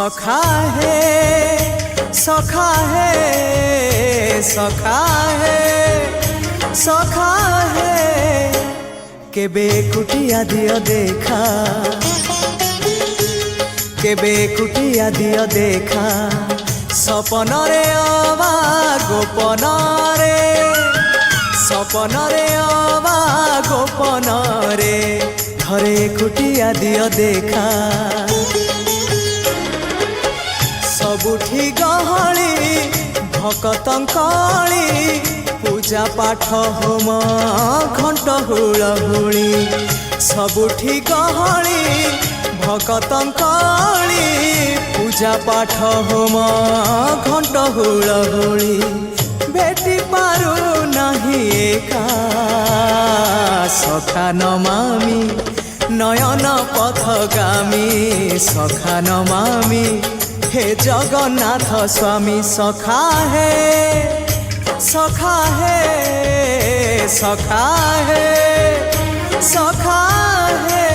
सखा है सखा है सखा है सखा है केबे कुटिया दियो देखा केबे कुटिया दियो देखा सपन रे अबा गोपन रे सपन रे अबा गोपन रे घरे कुटिया दियो देखा सबुठी गहली भकतंकली पूजा पाठ होम घंट हुलहुली सबुठी गहली भकतंकली पूजा पाठ होम घंट हुलहुली भेटी पारु नहीं एका सखा नमामि नयन पथगामी सखा नमामि हे जगन्नाथ स्वामी सखा है सखा है सखा है सखा है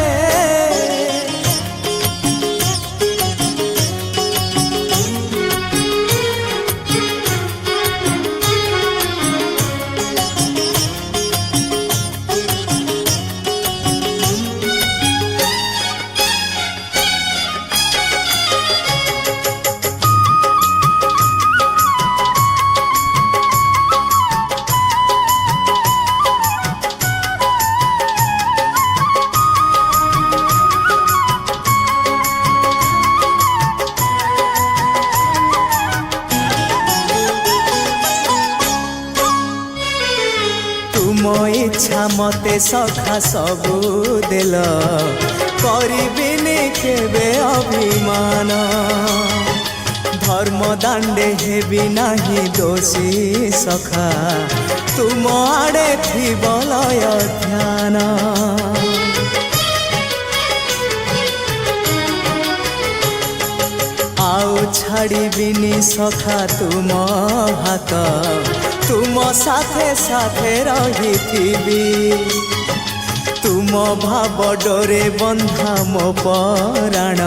तुम इच्छा मते सखा सबू देल करिबिनी केबे अभिमान धर्म दांडे हेबी नाही दोषी सखा तुम आड़े थी बलय ध्यान आउ छाड़िबिनी सखा तुम हाथ तुम साथे साथे रही तुम भाव डोरे बंधा मो पराण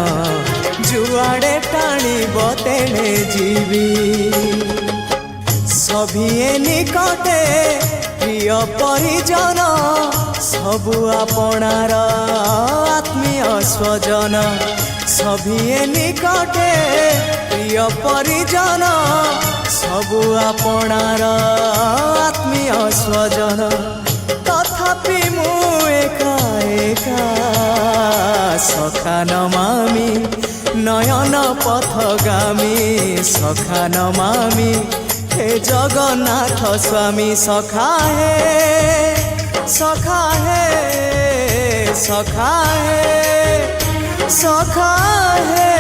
जुआड़े टाणीब तेणे जीवी सभिए निकटे प्रिय परिजन सबु आपणार आत्मीय स्वजन सभिए निकटे प्रिय परिजन सबु आपणार आत्मीय स्वजन तथापि मु एका एका सखा नमामि नयन पथगामी सखा नमामि हे जगन्नाथ स्वामी सखा है सखा है सखा है सखा है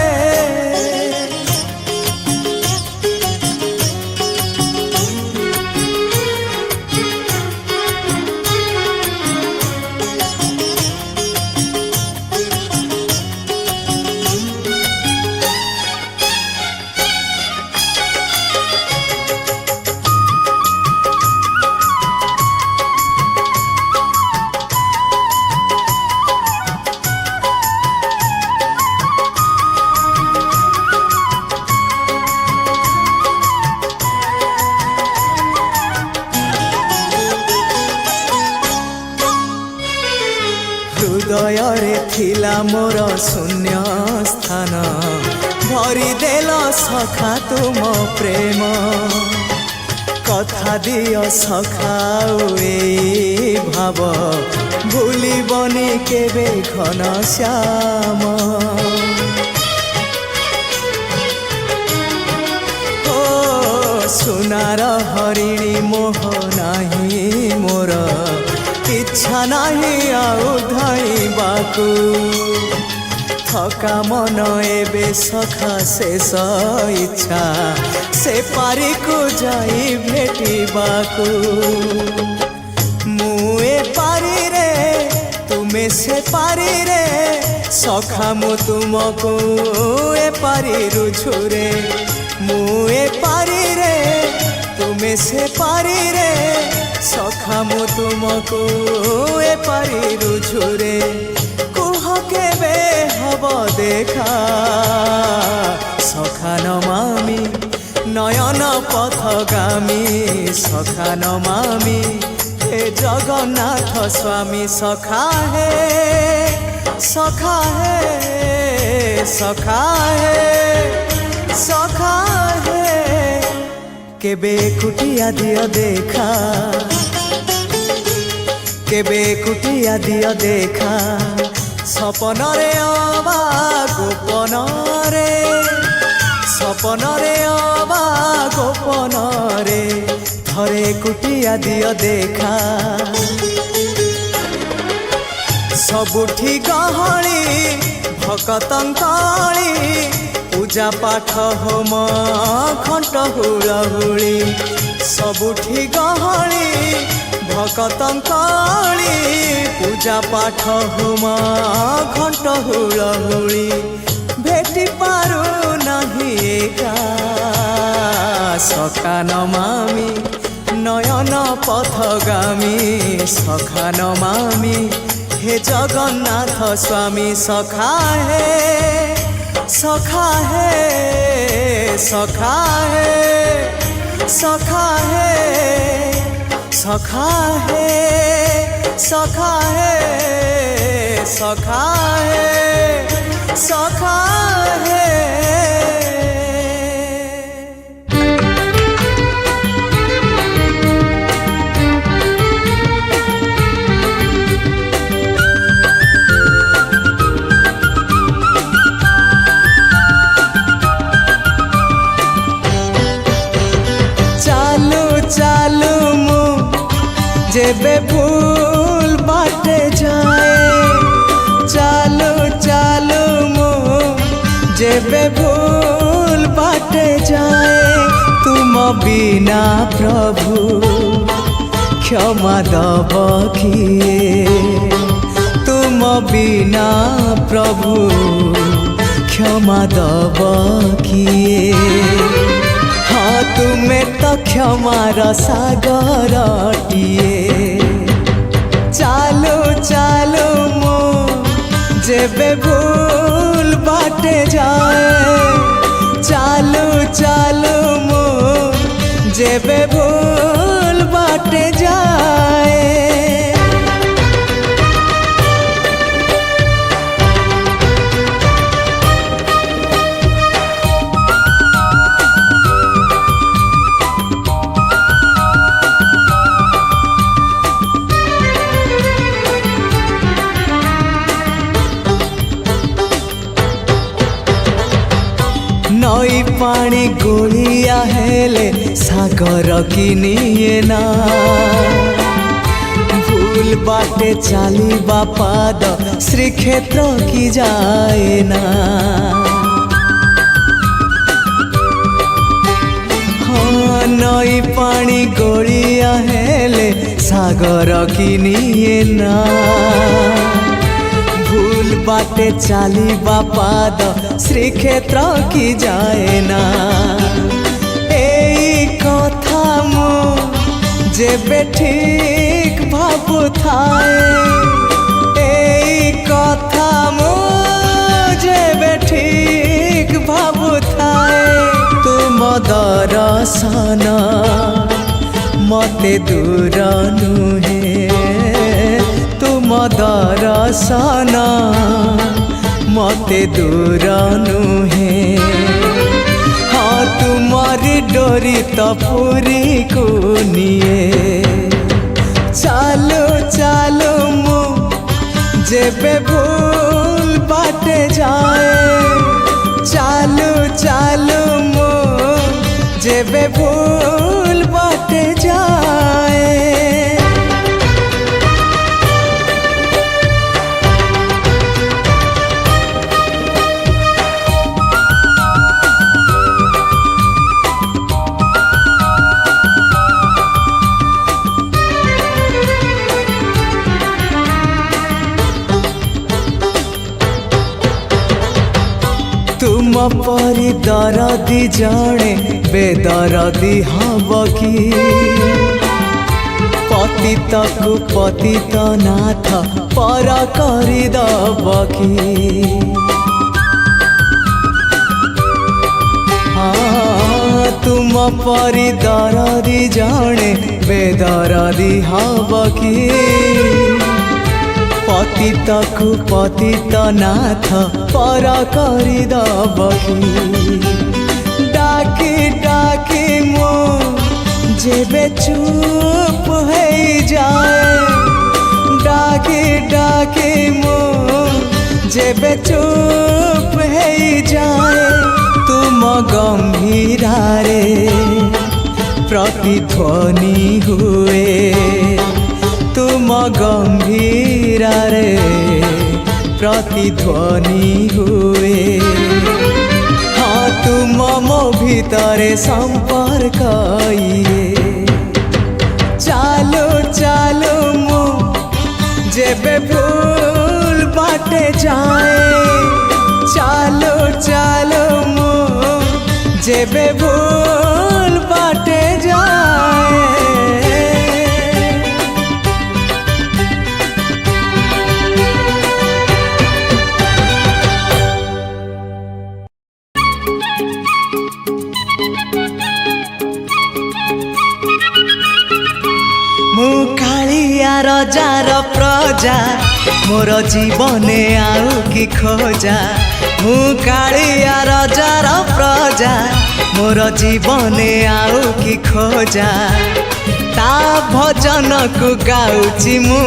हृदय रे थिला मोर शून्य स्थान भरी देल सखा तुम प्रेम कथा दियो सखा ए भाव भूलिबनी केबे घन श्याम ओ सुनार हरिणी मोह नाही मोर इच्छा नहीं आउ धाइबाकू थका मन एबे सखा शेष इच्छा से पारी को जाई भेटिबाकू मुए पारी रे तुमे से पारी रे सखा मु तुमको ए पारी रुझुरे मुए पारी रे तुमे से पारी रे सखा मु तुमको ए पारी रुझुरे कुह केबे हब देखा सखा नमामि नयन पथगामी सखा नमामि हे जगन्नाथ स्वामी सखा हे सखा हे सखा हे सखा हे केबे कुटिया दियो देखा केबे कुटिया दियो देखा सपनरे अबा गोपनरे सपनरे अबा गोपनरे थरे कुटिया दियो देखा सबुठी गहली भकतंकली पूजा पाठ होम घंट हुलहुली सबुठी गहली भकतंकली पूजा पाठ होम घंट हुलहुली भेटी पारु नहीं एका सखा नमामि नयन पथगामी सखा नमामि हे जगन्नाथ स्वामी सखा हे सखा हे सखा हे सखा हे सखा हे सखा हे सखा हे सखा हे जेबे भूल बाटे जाए चालू चालू मो जेबे भूल बाटे जाए तुम बिना प्रभु क्षमा दब किए तुम बिना प्रभु क्षमा दब किए हाँ तुम्हें तो क्षमार सागरटिए चालू चालू मो जेबे भूल बाटे जाए चालू चालू मो जेबे भूल बाटे जाए नई पानी गोलिया हेले सागर किनिए ना भूल बाटे चाली बापाद श्रीक्षेत्र की जाए ना हाँ नई पानी गोलिया हेले सागर किनिए ना भूल बाटे चाली बापाद श्रीक्षेत्र की जाए ना एई कथा मो जेबे ठीक भाबु थाए एई कथा मो जेबे ठीक भाबु थाए तुम दर्शन मते दूर नुहे तुम दर्शन मते दूर नुहे हाँ तुम्हारी डोरी तो पूरी को निए चालू चालू मु जेबे भूल बाटे जाए चालू चालू मु जेबे भूल बाटे जाए तुम परी दरदी जड़े बेदरदी हब कि पतित को पतित नाथ पर करी दब कि तुम परी दरदी जणे बेदरदी हब कि पतित को पतित नाथ पर करदब कि डाकी डाकी मो जेबे चुप हो जाए डाकी डाकी मो जेबे चुप हो जाए तुम गंभीरारे प्रतिध्वनि हुए तुम गंभीरारे प्रतिध्वनि हुए हाँ तुम मो भितरे संपर्क चालो चालो मो जेबे भूल बाटे जाए चालो चालो मो जेबे भूल बाटे जाए मु कालिया रजार प्रजा मोर जीवने आउ कि खोजा मु कालिया रजार प्रजा मोर जीवने आउ कि खोजा ता भजन को गाउची मु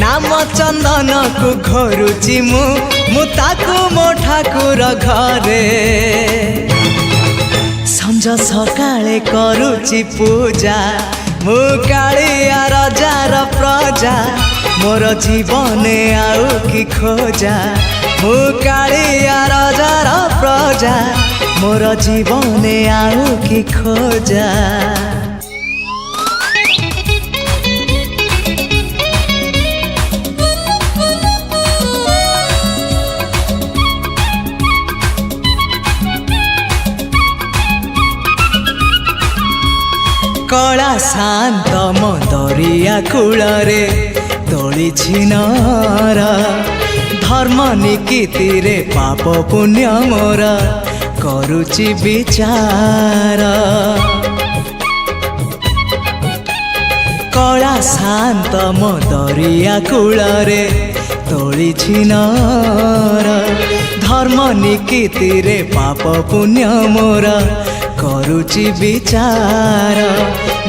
नाम चंदन को घरुची मु ताकू मो ठाकुर घरे संज सकाळे करूची पूजा मु कालिया रजार प्रजा मोर जीवने आउ कि खोजा मु कालिया रजार प्रजा मोर जीवने आउ कि खोजा कला शांत मो दरिया कूलरे तोली छिनर धर्म निकीति रे पाप पुण्य मोर करुचि विचार कला शांत मो दरिया कूलरे तोली छिनर धर्म निकीति रे पाप पुण्य मोर करुचि विचार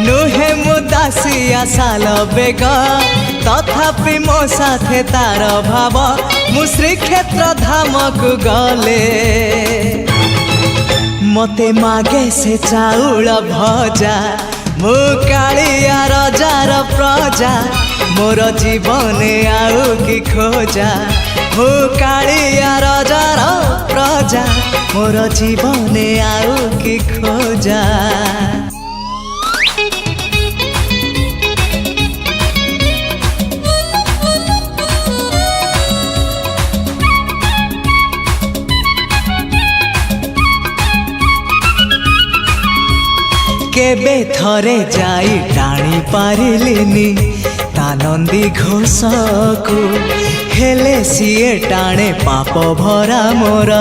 नुहे मु दासिया साल बेग तथापि मो साथे तार भाव मु श्रीक्षेत्र धाम को गले मते मागे से चाउल भजा मु कालिया रजार प्रजा मोर जीवने आउ कि खोजा मु कालिया रजार प्रजा मोर जीवने आउ कि खोजा केबे थरे जाई टाणी पारिलिनी तानंदी घोष को हेले सीए टाणे पाप भरा मोर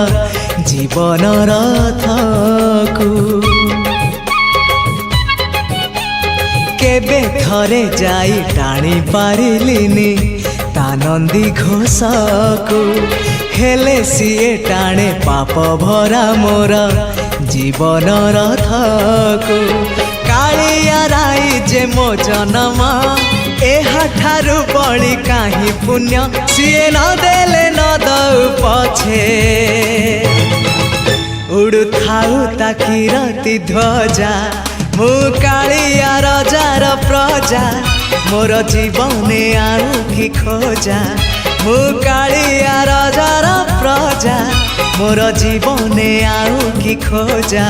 जीवन रथ को केबे थरे जाई टाणी पारिलिनी तानंदी घोष को हेले सीए टाणे पाप भरा मोर जीवन रथ को कालिया राई जे मो जन्म एहाठारु बड़ी काहि पुण्य सीए न देले न दउ पछे उड़ु थाउ ताकि रति ध्वजा मु कालिया रजार प्रजा मोर जीवने आउ कि खोजा मु कालिया रजार प्रजा मोर जीवने आउ कि खोजा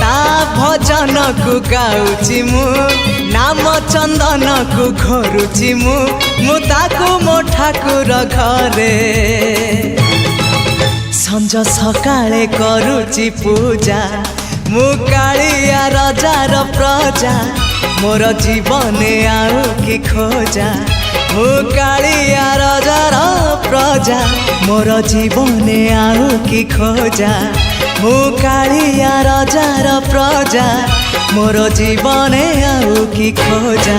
ता भजन को गाउची मु नाम चंदन को घरुची मु ताकू मो ठाकुर घरे संज सकाळे करुची पूजा मु कालिया रजार प्रजा मोर जीवने आउ कि खोजा मु कालिया रजार प्रजा मोर जीवने आउ कि खोजा ମୁଁ କାଳିଆ ରଜାର ପ୍ରଜା ମୋର ଜୀବନେ ଆଉ କି ଖୋଜା।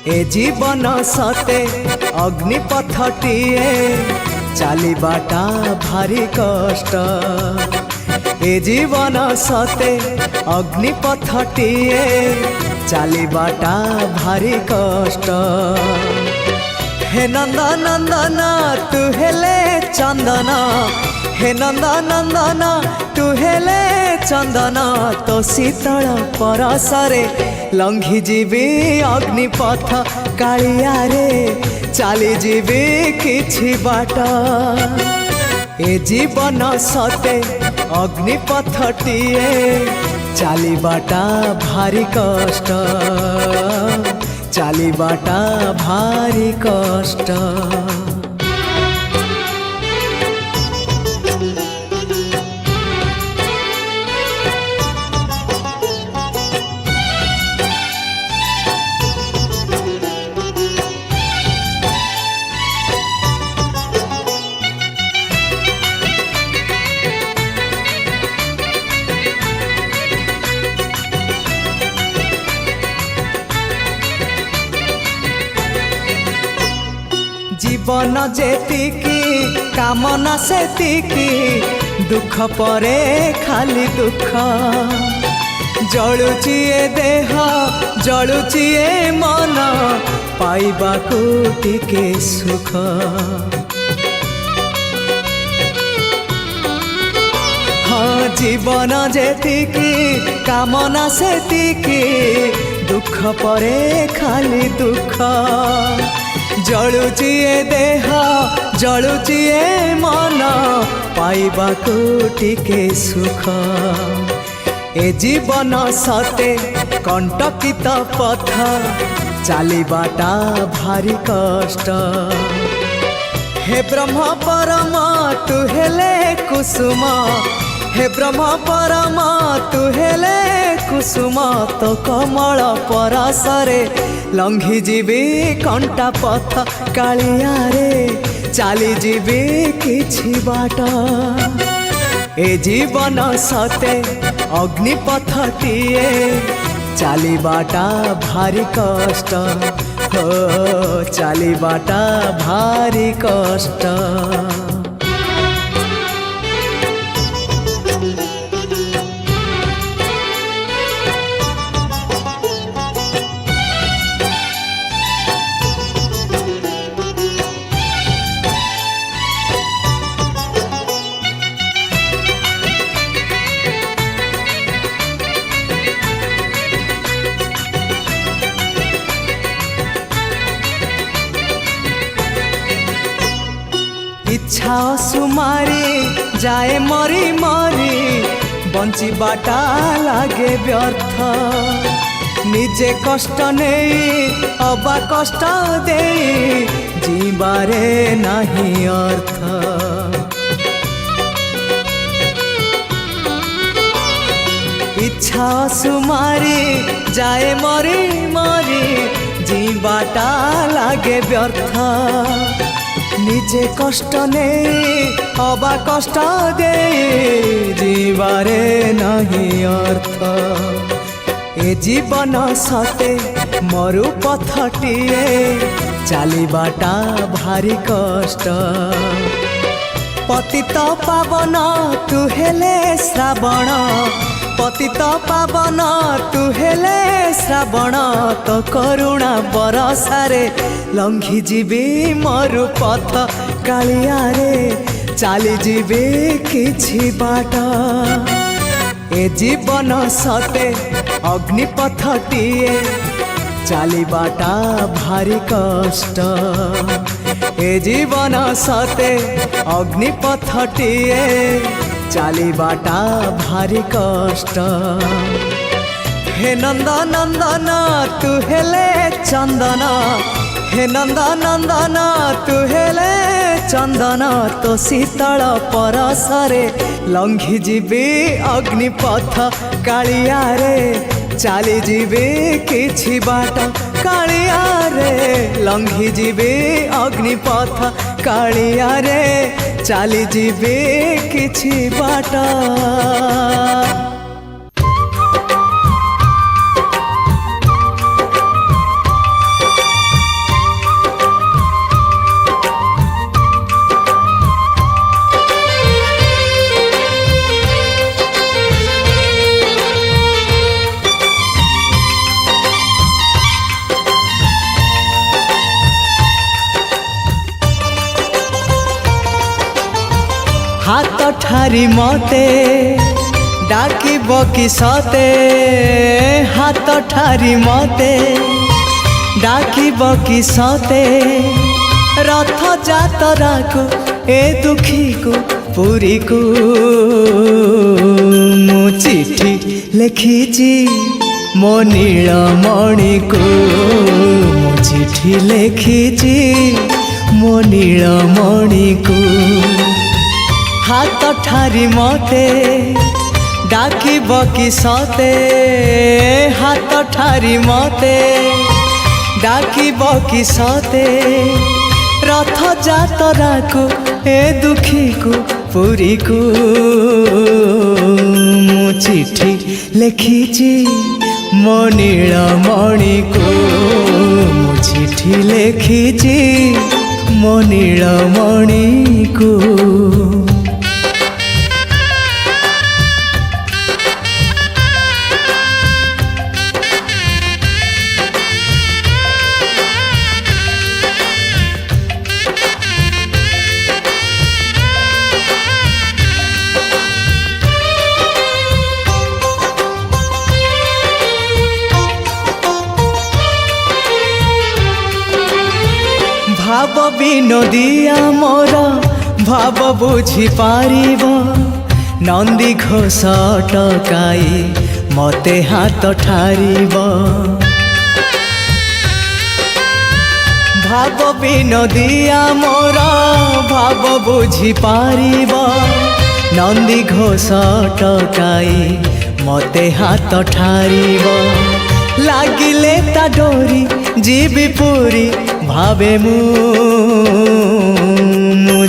ए जीवन सते अग्निपथटीए चलिबाटा भारी कष्ट। ए जीवन सते अग्निपथटीए चलिबाटा भारी कष्ट। हे नंदन नंदन तू हेले चंदन, हे नंदन नंदन तू हेले चंदन, तो शीतल परसरे लंघी जीवी अग्निपथ कालिया रे चली जीवी किछि बाट। ए जीवन सते अग्निपथटीए चलिबाटा भारी कष्ट, चलिबाटा भारी कष्ट। जीवन जेतिकी कामना सेतिकी, दुख परे खाली दुख। जलुची ए देह जलुची ए मन, पाइबाकू टिके सुख। हाँ जीवन जेतिकी कामना सेतिकी, दुख परे खाली दुख। जलुची ए देह जलुची ए मन, पाइबाकू टिके सुख। ए जीवन सते कंटकित पथ चलिबाटा भारी कष्ट। हे ब्रह्म परम तू हेले कुसुम, हे ब्रह्म परम तू हेले कुसुम, तो कमल परसरे लंघी जीवी कंटा पथ कालिया रे चली जीवी किछि बाट। ए जीवन सते अग्निपथटीए चलिबाटा भारी कष्ट, हो चलिबाटा भारी कष्ट। इच्छा सुमारी जाए मरी मरी, बंचिबाटा लागे व्यर्थ। निजे कष्ट नहीं अबा कष्ट दे, जीवारे नहीं अर्थ। इच्छा सुमारी जाए मरी मरी, जीवाटा लागे व्यर्थ। निजे कष्ट नहीं अबा कष्ट दे, जीवारे नहीं अर्थ। ए जीवन सते मरुपथटीए चलिबाटा भारी कष्ट। पतित पावन तू हेले श्रावण, पतित पावन तू हेले श्रावण, तो करुणा बरसारे लंघी जीवी मरुपथ कालिया रे चली जीवी किछि बाट। ए जीवन सते अग्निपथटीए चलिबाटा भारी कष्ट। ए जीवन सते अग्निपथटीए ଚାଲିବାଟା ଭାରି କଷ୍ଟ। ହେ ନନ୍ଦ ନନ୍ଦନ ତୁ ହେଲେ ଚନ୍ଦନ, ହେ ନନ୍ଦ ନନ୍ଦନ ତୁ ହେଲେ ଚନ୍ଦନ, ତୋ ଶୀତଳ ପରଶରେ ଲଙ୍ଘି ଯିବି ଅଗ୍ନିପଥ କାଳିଆରେ, ଚାଲିଯିବି କିଛି ବାଟ କାଳିଆରେ, ଲଙ୍ଘି ଯିବି ଅଗ୍ନିପଥ କାଳିଆରେ, ଚାଲିଯିବି କିଛି ବାଟ। हाथ ठारी मते डाकिब कि सते, हाथ ठारी मते डाकिब कि सते, रथ जातरा को ए दुखी को पुरी को मु चिठी लिखिची मो नीलमणि को, मु चिठी लिखिची मो नीलमणि को। हाथ ठारी मते डाकिब कि सते, हाथ ठारी मते डाकिब कि सते, रथ जातरा को ए दुखी को पुरी को मु चिठी लिखिची मो नीलमणि को, मु चिठी लिखिची मो नीलमणि को। भाव विनोदिया मोर भाव बुझी पारिब, नंदी घोष टकाई मते हाथ ठारिब। भाव विनोदिया मोर भाव बुझी पारिब, नंदी घोष टकाई मते हाथ ठारिब। लागिले ता डोरी जीवी पूरी भावे मु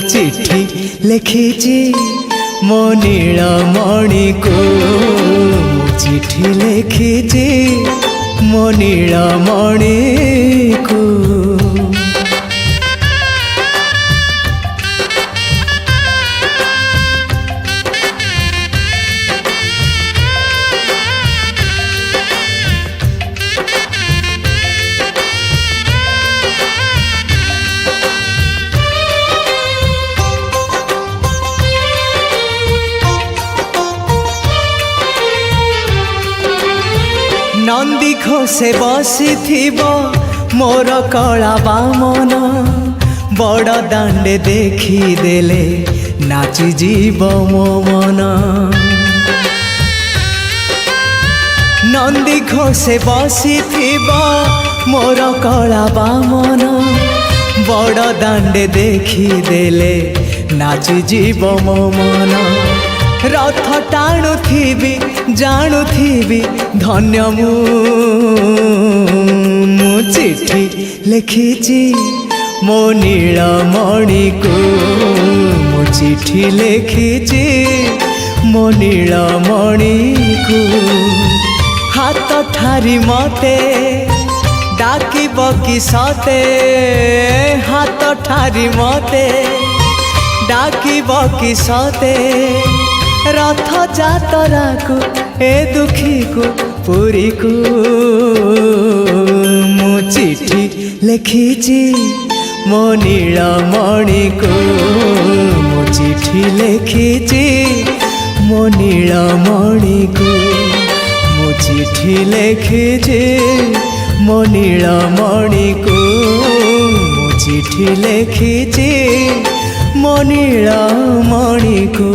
चिठी लिखिची मो नीलमणि को, मु चिठी लिखिची मो नीलमणि को। नंदी घोषे बसी मोर कला बामन, बड़ दांडे देखी देले नाची जीव मो मन। नंदी घोषे बसी मोर कला बामन, बड़ दांडे देखी देले नाची जीव मो मन। रथ टाणुथिबी जाणुथिबी धन्य मु चिठी लिखिची मो नीलमणि को, मु चिठी लिखिची मो नीलमणि को। हाथ ठारी मते डाकिब कि सते, हाथ ठारी मते डाकिब कि सते, रथ जातरा को ए दुखी को पुरी को मु चिठी लिखिची मो नीलमणि को, मु चिठी लिखिची मो नीलमणि को, मु चिठी लिखिची मो नीलमणि को, मु चिठी लिखिची मो नीलमणि को।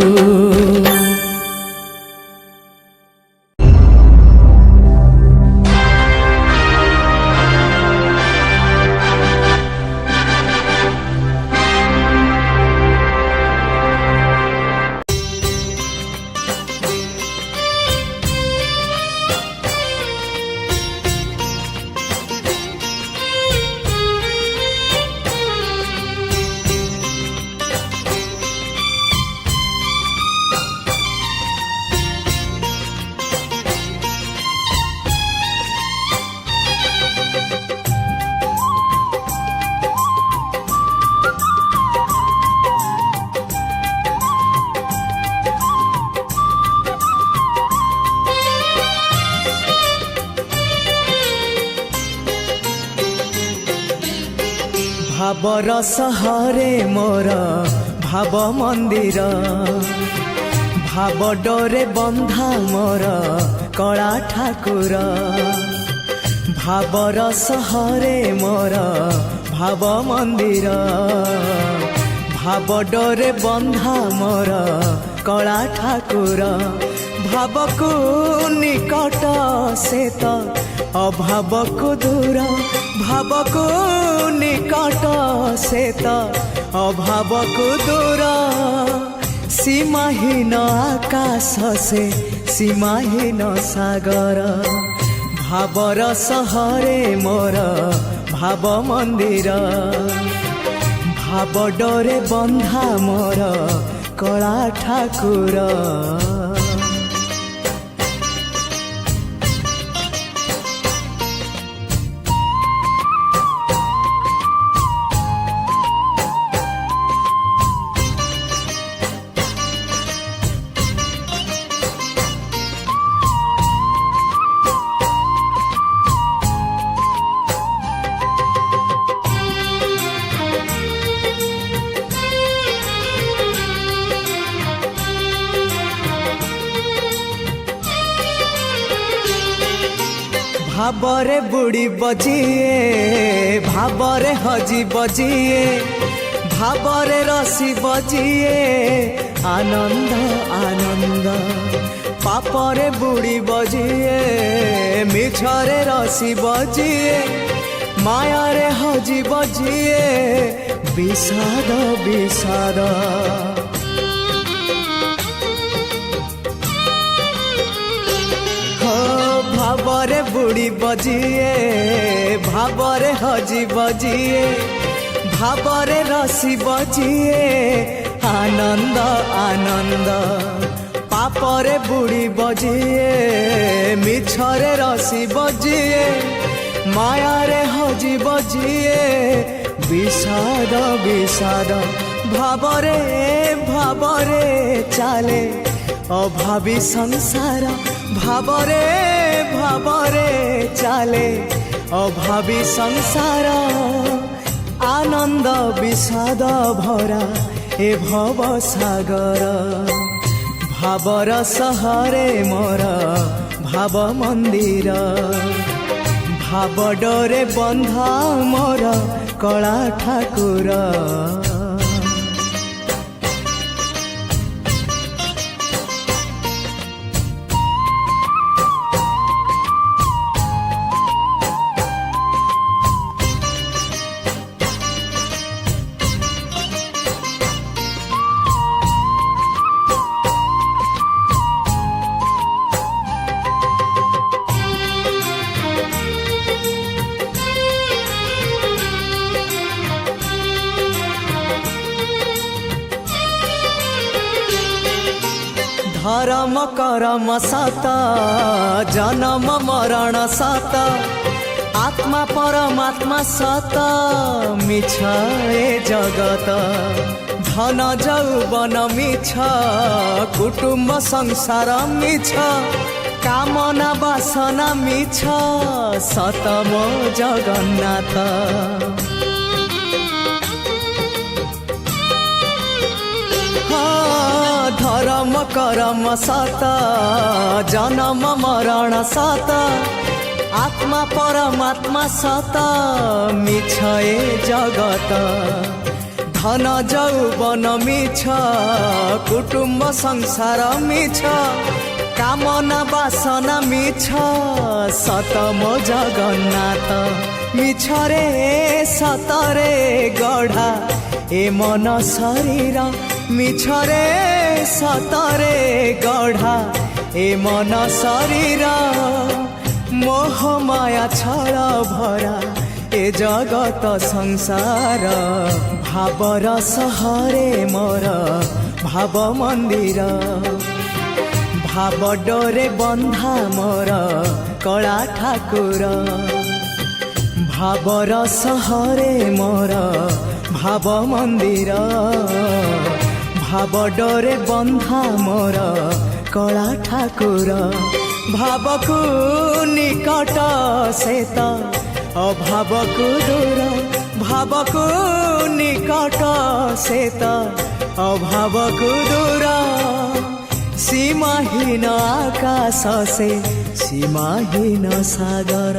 भावर सहरे मोर भाव मंदिर भाव डोरे बंधा मोर कला ठाकुर भावर सहरे मोर भाव मंदिर भाव डोरे बंधा मोर कला ठाकुर भाव को निकट से तो अभाव को दूर भाव को निकट से तो अभाव को दूर सीमाहीन आकाश से सीमाहीन सागर भावर सहरे मोर भाव मंदिर भाव डोरे बंधा मोर कला ठाकुर। भावरे बुड़ी बजिए भावरे हजी बजिए भावरे रसी बजिए आनंद आनंद पापरे बुड़ी बजिए मिछरे रसी बजिए मायारे हजी बजिए विषाद विषाद भावरे बुड़ी बजिए भावरे हजी बजिए भावरे रसी बजिए आनंद आनंद पापरे बुड़ी बजिए मिछरे रसी बजिए मायारे हजी बजिए विषाद विषाद भावरे भावरे चाले अभावी संसार भावरे भावरे चाले अभावी संसार आनंद विषाद भरा ए भव सागर भावर सहरे मोर भाव मंदिर भाव डोरे बंधा मोर कला ठाकुर। धर्म करम सत जन्म मरण सत आत्मा परमात्मा सत मिछ ए जगत धन जौवन मिछ कुटुम्ब संसार मिछ कामना वासना मिछ सत मो जगन्नाथ धर्म करम सत जन्म मरण सत आत्मा परमात्मा सत मिछ ए जगत धन जौवन मिछ कुटुम्ब संसार मिछ कामना वासना मिछ सत मो जगन्नाथ मिछ रे सतरे गढ़ा ए मन शरीर मिछरे सतरे गढ़ा ए मन शरीर मोह माया छल भरा ए जगत संसार भावर सहरे मोर भाव मंदिर भाव डोरे बंधा मोर कला ठाकुर भावर सहरे मोर भाव मंदिर भाव डोरे बंधा मोर कला ठाकुर भाव को निकट से तो अभाव को दूर भावको निकट से तो अभावको दूर सीमाहीन आकाश से सीमाहीन सागर।